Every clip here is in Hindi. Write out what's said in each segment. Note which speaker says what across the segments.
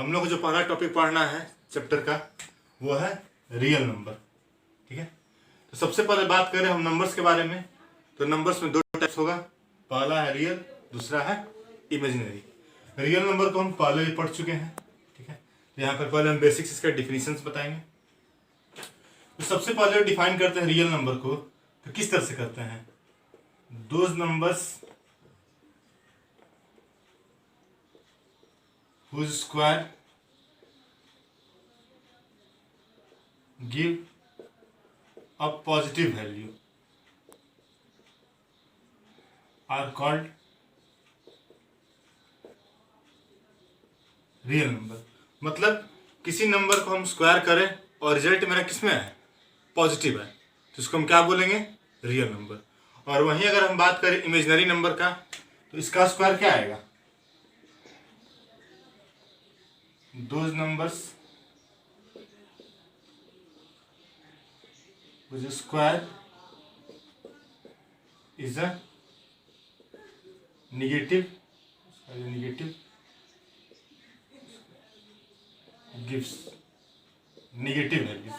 Speaker 1: हम लोग को जो पहला टॉपिक पढ़ना है चैप्टर का वो है रियल नंबर। ठीक है, तो सबसे पहले बात करें हम नंबर्स के बारे में। तो नंबर्स में दो टाइप्स होगा, पहला है रियल, दूसरा है इमेजिनरी। रियल नंबर को हम पहले भी पढ़ चुके हैं। ठीक है, तो यहाँ पर पहले हम बेसिक्स इसका डिफिनीशंस बताएंगे। तो सबसे पहले डिफाइन करते हैं रियल नंबर को, तो किस तरह से करते हैं, those numbers whose square give a positive value are called real number. मतलब किसी नंबर को हम स्क्वायर करें और रिजल्ट मेरा किस में है, पॉजिटिव है, तो इसको हम क्या बोलेंगे, रियल नंबर। और वहीं अगर हम बात करें इमेजिनरी नंबर का, तो इसका स्क्वायर क्या आएगा, those numbers whose square is a negative gives negative value,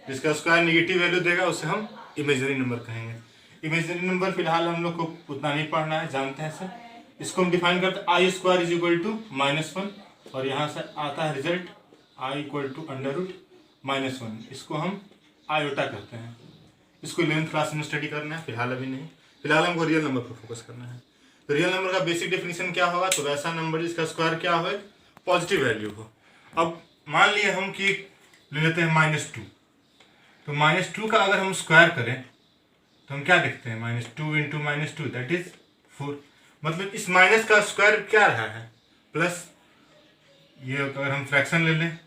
Speaker 1: जिसका स्क्वायर नेगेटिव वैल्यू देगा उसे हम इमेजिनरी नंबर कहेंगे। इमेजिनरी नंबर फिलहाल हम लोग को उतना नहीं पढ़ना है, जानते हैं सर। इसको हम डिफाइन करते हैं आई स्क्वायर इज इक्वल टू -1, और यहाँ से आता है रिजल्ट आई इक्वल टू √-1। इसको हम आयोटा करते हैं। इसको 11th क्लास में स्टडी करना है, फिलहाल अभी नहीं। फिलहाल हमको रियल नंबर पर फोकस करना है। तो रियल नंबर का बेसिक डेफिनेशन क्या होगा, तो वैसा नंबर जिसका स्क्वायर क्या हो, पॉजिटिव वैल्यू हो। अब मान लिए हम कि ले लेते हैं -2, तो -2 का अगर हम स्क्वायर करें तो हम क्या देखते हैं, -2 × -2 दैट इज 4। मतलब इस माइनस का स्क्वायर क्या रहा है, प्लस। ये अगर हम फ्रैक्शन ले लें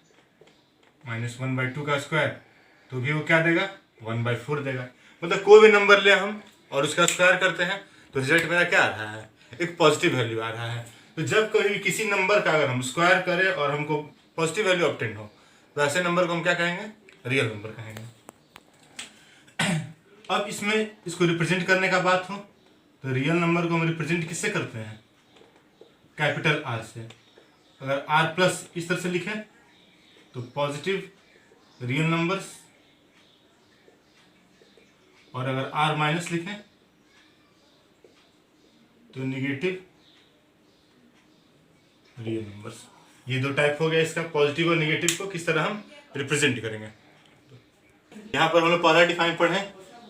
Speaker 1: -1/2 का स्क्वायर, तो भी वो क्या देगा, 1/4 देगा। मतलब कोई भी नंबर ले हम और उसका स्क्वायर करते हैं तो रिजल्ट मेरा क्या आ रहा है, एक पॉजिटिव वैल्यू आ रहा है। तो जब कभी किसी नंबर का अगर हम स्क्वायर करें और हमको पॉजिटिव वैल्यू ऑब्टेन हो, तो ऐसे नंबर को हम क्या कहेंगे, रियल नंबर कहेंगे। अब इसमें इसको रिप्रेजेंट करने का बात हो, तो रियल नंबर को हम रिप्रेजेंट किससे करते हैं, कैपिटल आर से। अगर आर प्लस इस तरह से लिखें तो पॉजिटिव रियल नंबर्स, और अगर आर माइनस लिखें तो निगेटिव रियल नंबर्स। ये दो टाइप हो गया इसका, पॉजिटिव और निगेटिव को किस तरह हम रिप्रेजेंट करेंगे। यहाँ पर हम लोग पहला डिफाइन पढ़े,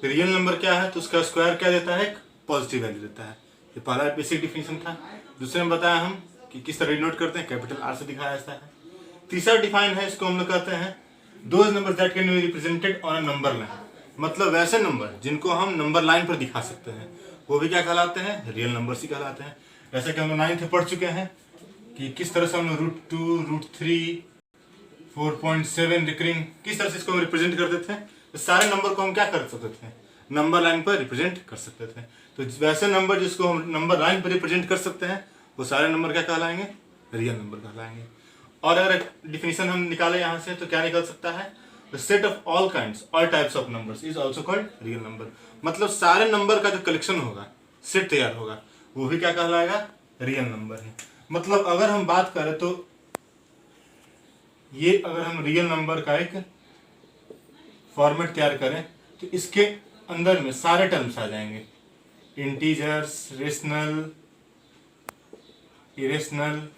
Speaker 1: रियल नंबर क्या है, तो उसका स्क्वायर क्या देता है, एक पॉजिटिव वैल्यू देता है। ये पहला बेसिक डिफिनेशन था। दूसरे में बताया हम कि किस तरह डिनोट करते हैं, कैपिटल आर से दिखाया जाता है। तीसरा डिफाइन है, इसको हम लोग कहते हैं those number that can be represented on a number line. मतलब वैसे नंबर जिनको हम नंबर लाइन पर दिखा सकते हैं, वो भी क्या कहलाते हैं, रियल नंबर्स ही कहलाते हैं। जैसे कि हम लोग 9th में पढ़ चुके हैं कि किस तरह से हम लोग √2, √3, 4.7 रिकरिंग, किस तरह से इसको हम रिप्रेजेंट करते थे। तो सारे नंबर को हम क्या कर सकते थे, नंबर लाइन पर रिप्रेजेंट कर सकते थे। तो वैसे नंबर जिसको हम नंबर लाइन पर रिप्रेजेंट कर सकते हैं, वो सारे नंबर क्या कहलाएंगे, रियल नंबर कहलाएंगे। और अगर डिफिनेशन हम निकाले यहाँ से तो क्या निकल सकता है, the set of all kinds all types of numbers is also called real number. मतलब सारे नंबर का जो कलेक्शन होगा, सेट तैयार होगा, वो भी क्या कहलाएगा, रियल नंबर है। मतलब अगर हम बात करें तो ये अगर हम रियल नंबर का एक फॉर्मेट तैयार करें, तो इसके अंदर में सारे टर्म्स आ जाएंगे, इंटीजर्स, रेशनल, इरेशनल,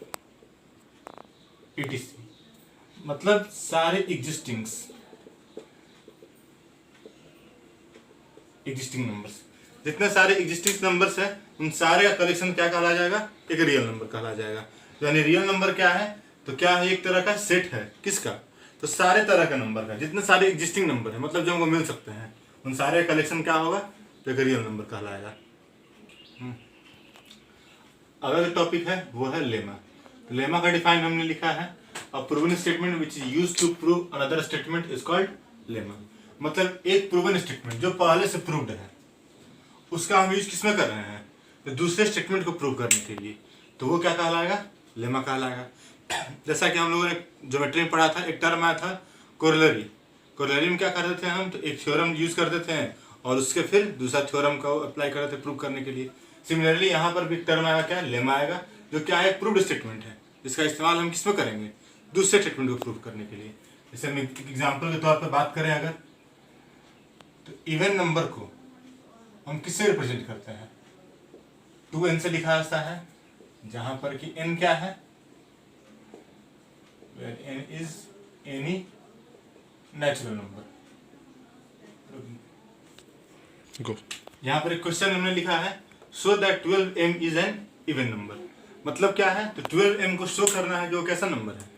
Speaker 1: etc। मतलब सारे एग्जिस्टिंग नंबर्स, जितने सारे एग्जिस्टिंग नंबर्स हैं, उन सारे का कलेक्शन क्या कहला जाएगा, एक रियल नंबर कहला जाएगा। यानी रियल नंबर क्या है, तो क्या है, एक तरह का सेट है, किसका, तो सारे तरह का नंबर का, जितने सारे एग्जिस्टिंग नंबर है, मतलब जो हमको मिल सकते हैं, उन सारे का कलेक्शन क्या होगा, तो एक रियल नंबर कहलाएगा। अगला टॉपिक है वो है लेमा। लेमा का डिफाइन हमने लिखा है, a proven statement which is used to prove another statement is called lemma. मतलब एक प्रूवन स्टेटमेंट जो पहले से प्रूव्ड है, उसका हम यूज किसमें कर रहे हैं, तो दूसरे स्टेटमेंट को प्रूव करने के लिए, तो वो क्या कहलाएगा, लेमा कहलाएगा। जैसा कि हम लोगों ने ज्योमेट्री में पढ़ा था, एक टर्म आया था कोरोलरी। कोरोलरी में क्या करते थे हम, तो एक थ्योरम यूज करते थे और उसके फिर दूसरा थ्योरम को अप्लाई करते थे प्रूव करने के लिए। सिमिलरली यहाँ पर भी टर्म आएगा क्या, लेमा आएगा, जो क्या है, प्रूव्ड स्टेटमेंट है। इसका इस्तेमाल हम किस में करेंगे, दूसरे स्टेटमेंट को प्रूव करने के लिए। जैसे हम एग्जाम्पल के तौर पर बात करें अगर, तो इवन नंबर को हम किससे रिप्रेजेंट करते हैं? 2n से लिखा जाता है, जहां पर कि n क्या है, where n is any natural number। यहां पर एक क्वेश्चन हमने लिखा है, so that 12m is an even number। मतलब क्या है? तो 12m को शो करना है जो कैसा नंबर है,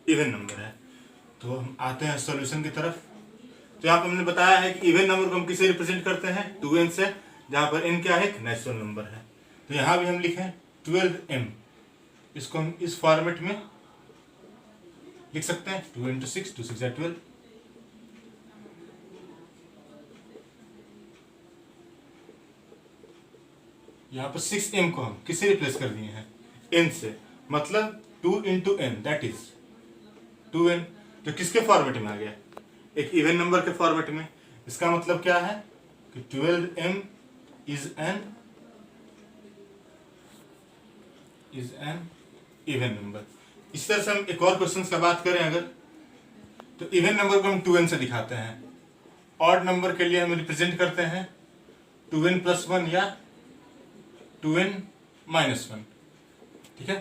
Speaker 1: इवन नंबर है। तो हम आते हैं सॉल्यूशन की तरफ। तो यहाँ पर हमने बताया है कि इवन नंबर को हम किसे रिप्रेजेंट करते हैं? 2n से, जहाँ पर n क्या है, एक नेचुरल नंबर है। तो यहाँ भी हम लिखें 12m, इसको हम इस फॉर्मेट में लिख सकते हैं, 2 × 6, 2 × 6 = 12। यहाँ पर 6m को हम किससे रिप्लेस कर दिए हैं? n से, मतलब 2 × n दैट इज 2n। तो किसके फॉर्मेट में आ गया? एक इवन नंबर के फॉर्मेट में। इसका मतलब क्या है कि 12m is an even number. इस तरह से हम एक और क्वेश्चन का बात करें अगर, तो इवन नंबर को हम 2n से दिखाते हैं, ऑड नंबर के लिए हम रिप्रेजेंट करते हैं 2n + 1 या 2n - 1। ठीक है।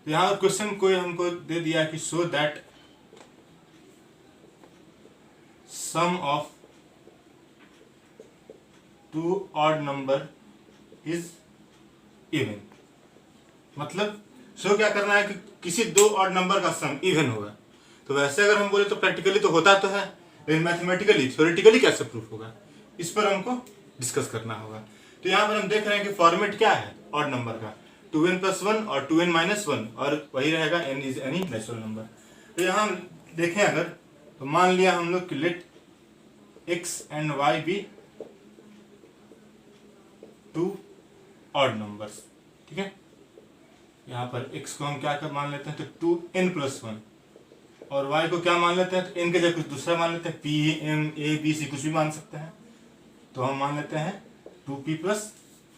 Speaker 1: तो यहाँ पर क्वेश्चन को हमको दे दिया कि so that sum of 2 odd number is even. मतलब सो क्या करना है कि किसी 2 ऑड नंबर का सम इवन होगा। तो वैसे अगर हम बोले तो प्रैक्टिकली तो होता तो है, लेकिन मैथमेटिकली थ्योरेटिकली कैसे प्रूफ होगा, इस पर हमको डिस्कस करना होगा। तो यहाँ पर हम देख रहे हैं कि फॉर्मेट क्या है ऑड नंबर का, 2n + 1 और 2n - 1, और वही रहेगा n is any natural number. तो यहाँ हम देखें अगर, तो मान लिया हम लोग कि let x and y be 2 odd numbers. ठीक है। यहाँ पर x को हम क्या कर मान लेते हैं, तो 2n + 1, और y को क्या मान लेते हैं, तो n के जगह कुछ दूसरा मान लेते हैं, p m a b c कुछ भी मान सकते हैं। तो हम मान लेते हैं 2p +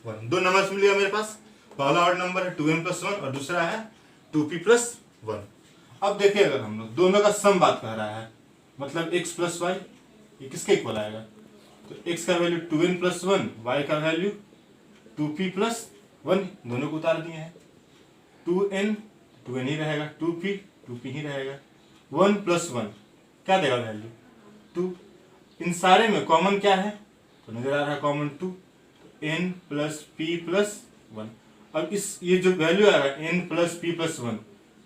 Speaker 1: 1। 2 नंबर्स मिल गया मेरे पास। पहला ऑड नंबर है 2n + 1 और दूसरा है 2p + 1। अब देखिए अगर हम लोग दोनों का सम बात कर रहा है, मतलब x + y, ये किसके इक्वल आएगा? तो x का वैल्यू 2n + 1, y का वैल्यू 2p + 1, दोनों को उतार दिए हैं। 2n ही रहेगा, 2p ही रहेगा। 1 + 1 क्या देगा वैल्यू? 2। इन सारे में कॉमन क्या है? तो नजर आ रहा है कॉमन 2, n + p + 1। अब इस ये जो वैल्यू आ रहा है n + p + 1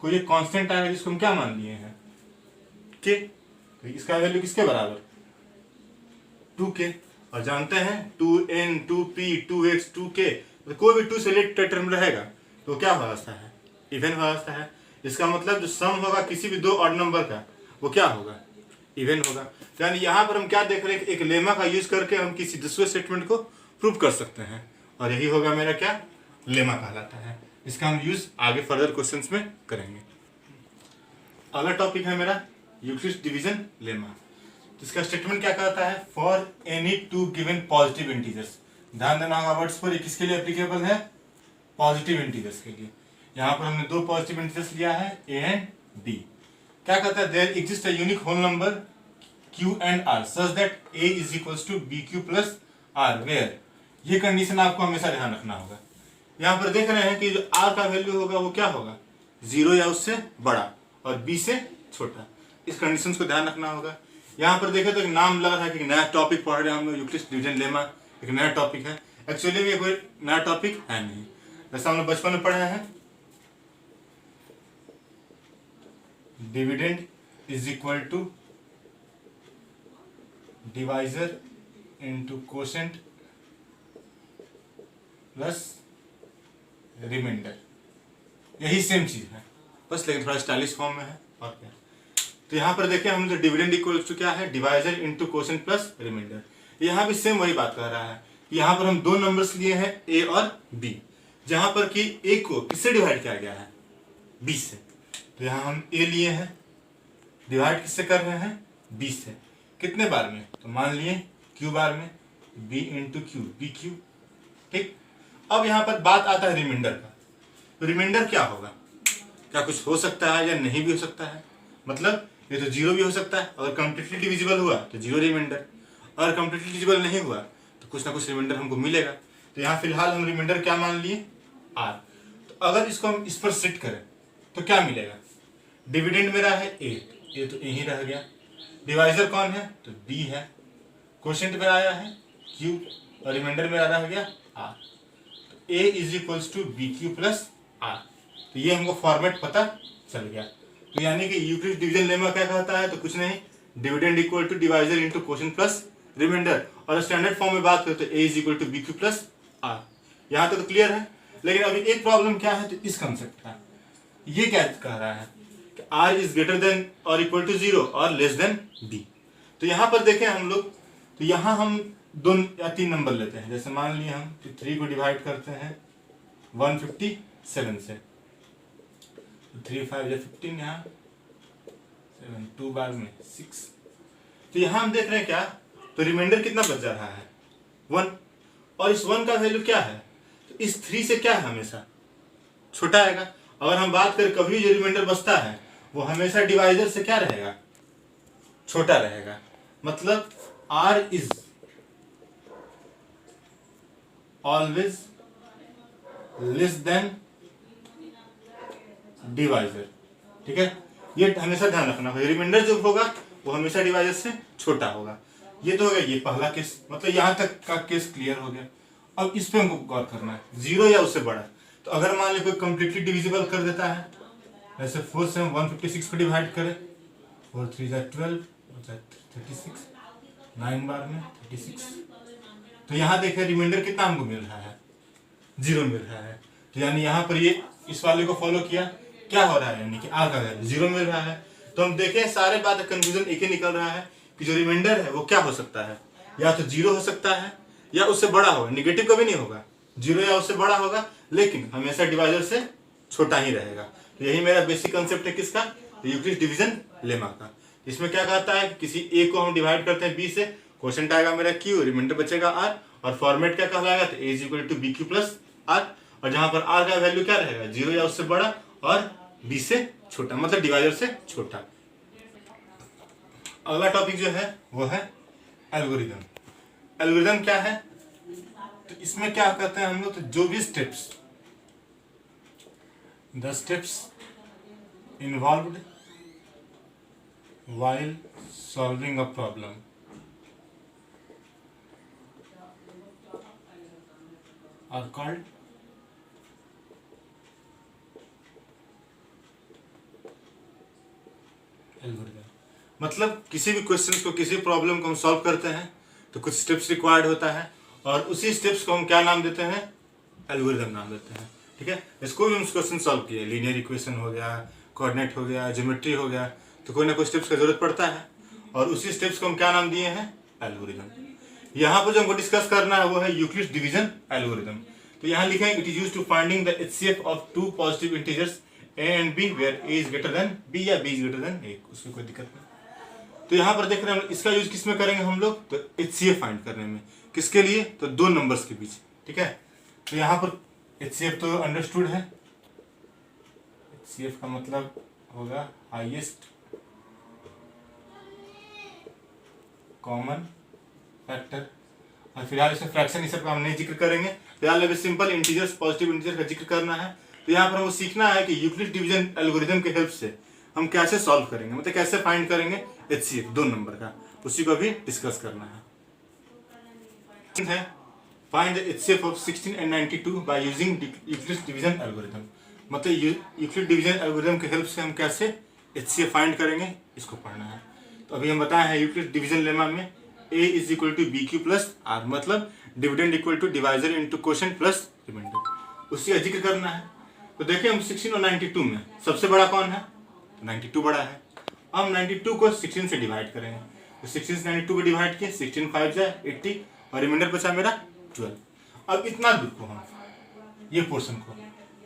Speaker 1: को, ये कांस्टेंट आएगा जिसको हम क्या मान लिए हैं, k। तो इसका वैल्यू किसके बराबर? 2k। और जानते हैं 2n 2p 2x 2k, तो कोई भी 2 से रिलेटेड टर्म रहेगा तो क्या व्यवस्था है? इवन व्यवस्था है। इसका मतलब जो सम होगा किसी भी 2 ऑड नंबर का, वो क्या होगा? इवन होगा। यानी यहाँ पर हम क्या देख रहे हैं, एक लेमा का यूज करके हम किसी दूसरे स्टेटमेंट को प्रूव कर सकते हैं, और यही होगा मेरा क्या, लेमा कहलाता है। इसका हम यूज आगे फर्दर क्वेश्चंस में करेंगे। अगला टॉपिक है मेरा यूक्लिड्स डिवीजन लेमा। इसका स्टेटमेंट क्या कहता है, for any 2 given positive integers. ध्यान देना होगा वर्ड्स पर, ये किसके लिए एप्लीकेबल है? पॉजिटिव इंटीजर्स के लिए। यहाँ पर हमने 2 पॉजिटिव इंटीजर्स लिया है, a एंड b। क्या कहता है, there exist a unique whole number q and r such that a = bq + r, where. ये कंडीशन आपको हमेशा ध्यान रखना होगा। यहाँ पर देख रहे हैं कि जो r का वैल्यू होगा वो क्या होगा, 0 या उससे बड़ा, और b से छोटा। इस कंडीशन को ध्यान रखना होगा। यहाँ पर देखें तो एक नाम लग रहा है कि नया टॉपिक पढ़ रहे हैं हम लोग, यूक्लिड्स डिवीजन लेमा एक नया टॉपिक है। एक्चुअली में ये कोई नया टॉपिक है नहीं, जैसा हम लोग बचपन में पढ़े हैं, dividend = divisor × quotient plus remainder. यही सेम चीज है, बस लेकिन थोड़ा स्टाइलिश फॉर्म में है, और क्या। तो यहाँ पर देखिए हम जो डिविडेंड = क्या है, डिवाइजर × कोशेंट प्लस रिमाइंडर। यहाँ भी सेम वही बात कर रहा है। यहाँ पर हम 2 नंबर्स लिए हैं, a और b, जहां पर कि a को किससे डिवाइड किया गया है, b से। तो यहाँ हम a लिए हैं, डिवाइड किससे कर रहे हैं, b से। कितने बार में, तो मान लिए q बार में, b × q bq। ठीक। अब यहाँ पर बात आता है रिमाइंडर का। तो रिमाइंडर क्या होगा, क्या कुछ हो सकता है या नहीं भी हो सकता है। मतलब ये तो जीरो भी हो सकता है, अगर कम्प्लीटली डिविजिबल हुआ तो जीरो रिमाइंडर, अगर कम्प्लीटली डिविजिबल नहीं हुआ तो कुछ ना कुछ रिमाइंडर हमको मिलेगा। तो यहाँ फिलहाल हम रिमाइंडर क्या मान लिए, आर। तो अगर इसको हम इस पर सेट करें तो क्या मिलेगा, डिविडेंड मेरा है ए, ये तो ए ही रह गया, डिवाइजर कौन है तो बी है, क्वोशिएंट मेरा आया है क्यू और रिमाइंडर मेरा रह गया आर। तो A is equals to B Q plus R. तो ये हमको फॉर्मेट पता चल गया। तो यानी कि यूक्लिड डिवीजन लेमा क्या कहता है, तो कुछ नहीं, dividend equal to divisor into quotient plus remainder, और स्टैंडर्ड फॉर्म में बात करें तो A is equal to B Q plus R. यहाँ तक तो क्लियर है। लेकिन अभी एक प्रॉब्लम क्या है, तो इस कंसेप्ट का, ये क्या कह रहा है कि आर इज ग्रेटर देन और इक्वल टू जीरो और लेस देन बी। तो यहाँ पर देखें हम लोग, तो यहाँ हम 2 या 3 नंबर लेते हैं। जैसे मान लिए हम 3 को डिवाइड करते हैं 157 से, 3 5 या 15, यहाँ 7 2 बार में 6। तो यहाँ हम देख रहे हैं क्या, तो रिमाइंडर कितना बच जा रहा है 1, और इस 1 का वैल्यू क्या है, तो इस 3 से क्या है हमेशा छोटा आएगा। अगर हम बात करें कभी जो रिमाइंडर बचता है वो हमेशा डिवाइजर से क्या रहेगा, छोटा रहेगा। मतलब R is always less than divisor, ठीक है। ये हमेशा ध्यान रखना है, रिमाइंडर जो होगा वो हमेशा डिवाइजर से छोटा होगा। ये तो हो गया ये पहला केस, मतलब यहाँ तक का केस क्लियर हो गया। अब इस पे हमको गौर करना है, जीरो या उससे बड़ा। तो अगर मान लो कोई कंप्लीटली डिविजिबल कर देता है, जैसे 4 से हम 156 को डिवाइड करें, 4 3 12 36, 9 बार में 36। तो यहाँ देखें रिमाइंडर कितना हमको मिल रहा है, जीरो मिल रहा है। तो यानी यहाँ पर ये इस वाले को फॉलो किया, क्या हो रहा है, यानी कि आर का वैल्यू जीरो मिल रहा है। तो हम देखें सारे बात कंफ्यूजन एक ही निकल रहा है कि जो रिमाइंडर है वो क्या हो सकता है, या तो जीरो हो सकता है या उससे बड़ा होगा, निगेटिव कभी नहीं होगा, जीरो या उससे बड़ा होगा, लेकिन हमेशा डिवाइजर से छोटा ही रहेगा। तो यही मेरा बेसिक कंसेप्ट है किसका, यूक्लिड डिवीजन लेमा का। इसमें क्या कहता है, किसी ए को हम डिवाइड करते हैं बी से, क्वोशिएंट आएगा मेरा क्यू, रिमाइंडर बचेगा आर, और फॉर्मेट क्या कहलाएगा, तो A is equal to B Q plus R, और जहां पर आर का वैल्यू क्या रहेगा, जीरो या उससे बड़ा और बी से छोटा, मतलब डिवाइजर से छोटा। अगला टॉपिक जो है वो है एल्गोरिदम। एल्गोरिदम क्या है, तो इसमें क्या कहते हैं हम लोग, तो जो भी steps, the steps involved while solving a problem are called algorithm. मतलब किसी भी क्वेश्चन को, किसी प्रॉब्लम को हम सॉल्व करते हैं तो कुछ स्टेप्स रिक्वायर्ड होता है, और उसी स्टेप्स को हम क्या नाम देते हैं, एल्गोरिदम नाम देते हैं, ठीक है। इसको भी हम क्वेश्चन सॉल्व किए, लीनियर इक्वेशन हो गया, कोऑर्डिनेट हो गया, ज्योमेट्री हो गया, तो कोई ना कोई स्टेप्स का जरूरत पड़ता है, और उसी स्टेप्स को हम क्या नाम दिए हैं, एल्गोरिदम। यहाँ पर जो हमको डिस्कस करना है वो है यूक्लिड डिवीजन एल्गोरिदम। तो यहाँ लिखा है, it is used to finding the HCF of 2 positive integers a and b where a is greater than b या b is greater than a, उसमें कोई दिक्कत नहीं। तो यहाँ पर देख रहे हैं इसका यूज किस में करेंगे हम लोग, तो एचसीएफ फाइंड करने में। किसके लिए, तो 2 नंबर्स के बीच, ठीक है। तो यहाँ पर एचसीएफ तो अंडरस्टूड है, एचसीएफ का मतलब होगा हाईएस्ट कॉमन फैक्टर, और फिलहाल इसमें फ्रैक्शन इस सब का हम नहीं जिक्र करेंगे। फिलहाल अभी सिंपल इंटीजर्स, पॉजिटिव इंटीजर का जिक्र करना है। तो यहाँ पर हमको सीखना है कि यूक्लिड डिवीजन एल्गोरिदम के हेल्प से हम कैसे सॉल्व करेंगे, मतलब कैसे फाइंड करेंगे एचसीएफ 2 नंबर का, उसी को भी डिस्कस करना है। Find the HCF of 16 and 92 by using Euclid division algorithm. मतलब यूक्लिड डिवीजन एल्गोरिदम के हेल्प से हम कैसे एचसीएफ फाइंड करेंगे, इसको पढ़ना है। तो अभी हम बताए हैं यूक्लिड डिवीजन लेमा में a is equal to B Q plus are, मतलब dividend equal to divisor into quotient plus remainder, उसी का जिक्र करना है। तो देखिए हम 16 और 92 में सबसे बड़ा कौन है, तो 92 बड़ा है। अब हम 92 को 16 से डिवाइड करेंगे, तो 16 से 92 को डिवाइड किए, 16 5 जाए 80, और रिमाइंडर बचा मेरा 12। अब इतना दूर को हम, ये पोर्शन को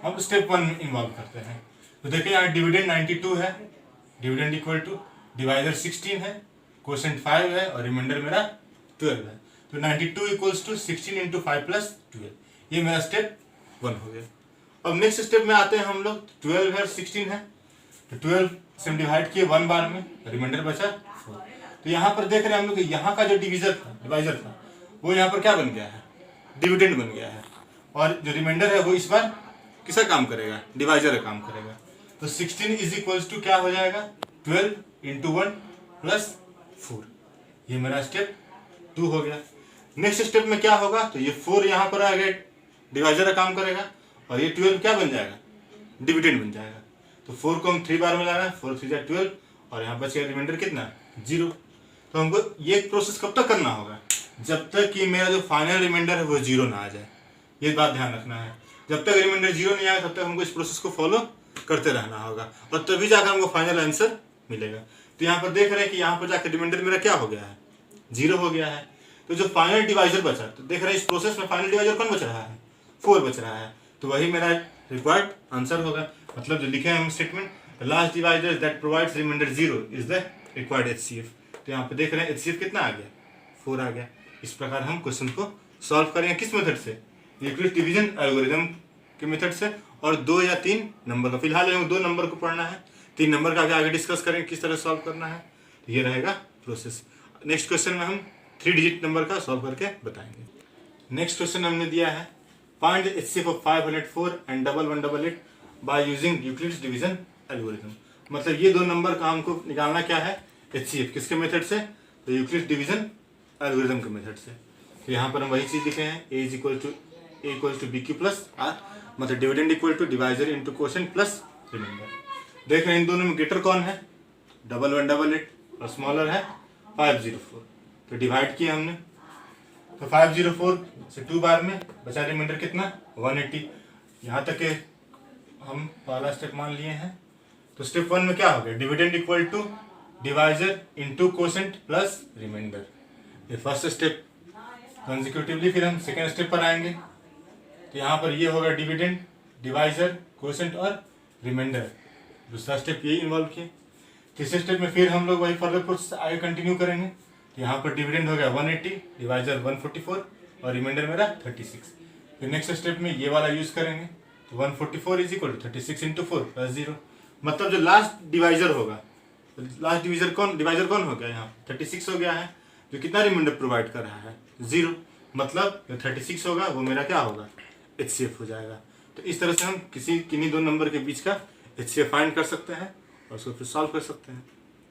Speaker 1: हम स्टेप 1 में इन्वॉल्व करते हैं। तो देखिए यहाँ डिविडेंड 92 है, डिविडेंड इक्वल टू डिवाइजर 16 है, क्वोशिएंट 5 है, और रिमाइंडर मेरा 12 है। तो 92 इक्वल्स टू 16 इंटू 5 प्लस 12, ये मेरा स्टेप 1 हो गया। अब नेक्स्ट स्टेप में आते हैं हम लोग, 12 है और 16 है, तो 12 इसे हम डिवाइड किए 1 बार में, रिमाइंडर बचा 4। तो यहाँ पर देख रहे हैं हम लोग यहाँ का जो डिवाइजर था वो यहाँ पर क्या बन गया है, डिविडेंड बन गया है, और जो रिमाइंडर है वो इस बार किसका काम करेगा, डिवाइजर का काम करेगा। तो 16 इज इक्वल्स टू क्या हो जाएगा, 12 इंटू 1 प्लस 4। ये मेरा स्टेप 2 हो गया। नेक्स्ट स्टेप में क्या होगा, तो ये 4 यहाँ पर आ गया, डिवाइजर का काम करेगा, और ये 12 क्या बन जाएगा, डिविडेंड बन जाएगा। तो 4 को हम 3 बार में लाना है, 4 3 जा 12, और यहाँ बच गया रिमाइंडर कितना, 0। तो हमको ये प्रोसेस कब तक करना होगा, जब तक कि मेरा जो फाइनल रिमाइंडर है वो 0 ना आ जाए। ये बात ध्यान रखना है, जब तक रिमाइंडर 0 नहीं आया तब तक हमको इस प्रोसेस को फॉलो करते रहना होगा, और तभी जाकर हमको फाइनल आंसर मिलेगा। तो यहाँ पर देख रहे हैं कि यहाँ पर जाकर रिमाइंडर मेरा क्या हो गया है, 0 हो गया है। तो जो फाइनल डिवाइजर बचा, तो देख रहे हैं इस प्रोसेस में फाइनल डिवाइजर कौन बच रहा है, 4 बच रहा है। तो वही मेरा रिक्वायर्ड आंसर होगा। मतलब जो लिखे हैं हम statement, the last divisor that provides remainder 0 is the required HCF. तो यहाँ पे देख रहे हैं एचसीएफ कितना आ गया, 4 आ गया। इस प्रकार हम क्वेश्चन को सॉल्व करेंगे, किस मेथड से, यूक्लिड डिवीजन एल्गोरिथम के मेथड से, और 2 या 3 नंबर का। फिलहाल हमें 2 नंबर को पढ़ना है, 3 नंबर का आगे डिस्कस करेंगे किस तरह सॉल्व करना है। तो ये रहेगा प्रोसेस। नेक्स्ट क्वेश्चन में हम 3 डिजिट नंबर का सॉल्व करके बताएंगे। नेक्स्ट क्वेश्चन हमने दिया है, find the HCF of 504 and 1188 by using Euclid's division algorithm. मतलब ये 2 नंबर का हमको निकालना क्या है, एचसीएफ, किसके मेथड से, तो यूक्लिड्स डिवीजन एल्गोरिथम के मेथड से। तो यहाँ पर हम वही चीज लिखे हैं, a equal to B Q plus are, मतलब dividend equal to divisor into quotient plus reminder. देख रहे हैं इन दोनों में ग्रेटर कौन है, 1188, और स्मॉलर है 504। तो डिवाइड किया हमने, तो 504 से 2 बार में बचा रिमाइंडर कितना, 180। यहाँ तक के हम पहला स्टेप मान लिए हैं। तो स्टेप 1 में क्या हो गया, dividend equal to divisor into quotient plus remainder. ये फर्स्ट स्टेप। कंसेक्यूटिवली फिर हम सेकेंड स्टेप पर आएंगे। तो यहाँ पर ये होगा डिविडेंड, डिवाइजर, क्वोशिएंट और रिमाइंडर। दूसरा स्टेप यही इन्वॉल्व किए। तीसरे स्टेप में फिर हम लोग वही फर्दर प्रोसेस आगे कंटिन्यू करेंगे। तो यहाँ पर डिविडेंड हो गया 180, डिवाइजर 144, और रिमाइंडर मेरा 36। फिर नेक्स्ट स्टेप में ये वाला यूज करेंगे। तो 144 is equal to 36 into 4 plus 0। मतलब जो लास्ट डिवाइजर होगा, लास्ट डिवाइजर कौन हो गया, यहाँ 36 हो गया है, जो कितना रिमाइंडर प्रोवाइड कर रहा है, 0। मतलब जो 36 होगा वो मेरा क्या होगा, एचसीएफ हो जाएगा। तो इस तरह से हम किन्हीं 2 नंबर के बीच का एचसीएफ फाइंड कर सकते हैं और उसको फिर सॉल्व कर सकते हैं।